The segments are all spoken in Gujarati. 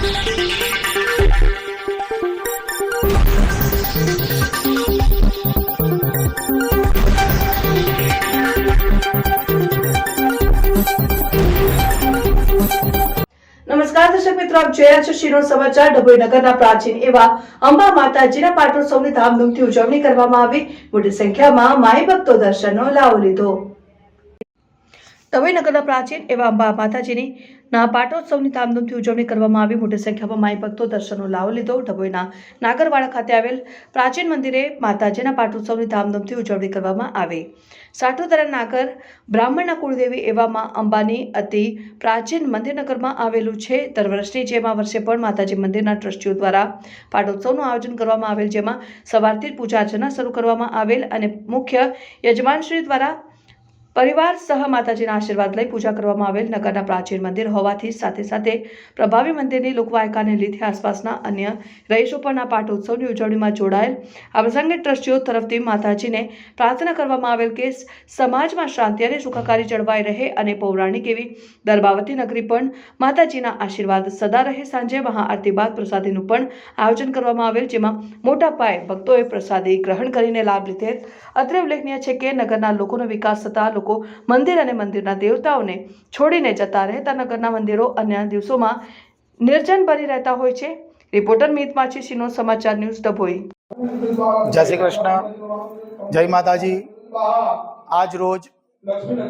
નમસ્કાર દર્શક મિત્રો, આપ જોઈ રહ્યા છો શિરોડ સમાચાર। ડભોઈ નગરના પ્રાચીન એવા અંબા માતાજીના પાટોત્સવની ધામધૂમથી ઉજવણી કરવામાં આવી। મોટી સંખ્યામાં માઈ ભક્તો દર્શનનો લાવો લીધો। ડભોઈ નગરના પ્રાચીન એવા અંબા માતાજીની પાટોત્સવની ધામધૂમથી ઉજવણી કરવામાં આવી। મોટી સંખ્યામાં માઈ ભક્તો દર્શનનો લાવો લીધો। ડભોઈના નાગરવાડા ખાતે આવેલ પ્રાચીન મંદિરે માતાજીના પાટોત્સવની ધામધૂમથી ઉજવણી કરવામાં આવી। સાટોદરા નાગર બ્રાહ્મણના કુળદેવી એવા માં અંબાની અતિ પ્રાચીન મંદિરનગરમાં આવેલું છે। દર વર્ષની જેમ આ વર્ષે પણ માતાજી મંદિરના ટ્રસ્ટીઓ દ્વારા પાટોત્સવનું આયોજન કરવામાં આવેલ, જેમાં સવારથી જ પૂજા અર્ચના શરૂ કરવામાં આવેલ અને મુખ્ય યજમાનશ્રી દ્વારા પરિવાર સહ માતાજીના આશીર્વાદ લઈ પૂજા કરવામાં આવેલ। નગરના પ્રાચીન મંદિર હોવાથી સાથે સાથે પ્રભાવી મંદિરની લોકવાયકાને લીધે આસપાસના અન્ય રહીશો પણ આ પાટોત્સવની ઉજવણીમાં જોડાયેલ। આ પ્રસંગે ટ્રસ્ટીઓ તરફથી માતાજીને પ્રાર્થના કરવામાં આવેલ કે સમાજમાં શાંતિ અને સુખાકારી જળવાઈ રહે અને પૌરાણિક એવી દરબાવતી નગરી પણ માતાજીના આશીર્વાદ સદા રહે। સાંજે મહાઆરતી બાદ પ્રસાદીનું પણ આયોજન કરવામાં આવેલ, જેમાં મોટા પાયે ભક્તોએ પ્રસાદી ગ્રહણ કરીને લાભ લીધેલ। અત્રે ઉલ્લેખનીય છે કે નગરના લોકોનો વિકાસ થતા લોકો મંદિર અને મંદિરના દેવતાઓને છોડીને જતા રહેતા નગરના મંદિરો અન્ય દિવસોમાં નિર્જન બની રહેતા હોય છે। રિપોર્ટર મિત માછી, શિરોડ સમાચાર ન્યૂઝ, ડભોઈ। જય શ્રી કૃષ્ણ, જય માતાજી। આજ રોજ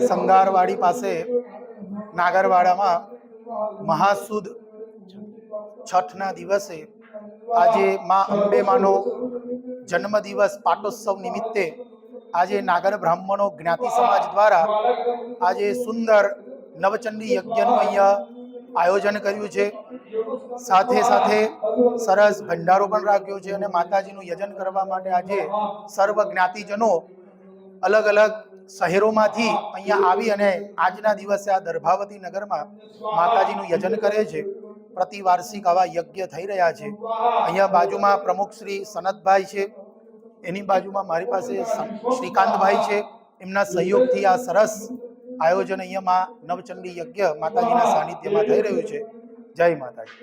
સંગારવાડી પાસે નાગરવાડામાં મહાસુદ છઠના દિવસે આજે મા અંબેમાનો જન્મદિવસ પાટોત્સવ નિમિત્તે આજે નાગર બ્રાહ્મણો જ્ઞાતિ સમાજ દ્વારા આજે સુંદર નવચંડી યજ્ઞનું અહીંયા આયોજન કર્યું છે। સાથે સાથે સરસ ભંડારો પણ રાખ્યો છે અને માતાજીનું યજન કરવા માટે આજે સર્વ જ્ઞાતિજનો અલગ અલગ શહેરોમાંથી અહીંયા આવી અને આજના દિવસે આ દર્ભાવતી નગરમાં માતાજીનું યજન કરે છે। પ્રતિવાર્ષિક આવા યજ્ઞ થઈ રહ્યા છે। અહીંયા બાજુમાં પ્રમુખ શ્રી સનતભાઈ છે, એની બાજુમાં મારી પાસે શ્રીકાંતભાઈ છે। એમના સહયોગથી આ સરસ આયોજન અહીંયામાં નવચંડી યજ્ઞ માતાજીના સાનિધ્યમાં થઈ રહ્યું છે। જય માતાજી।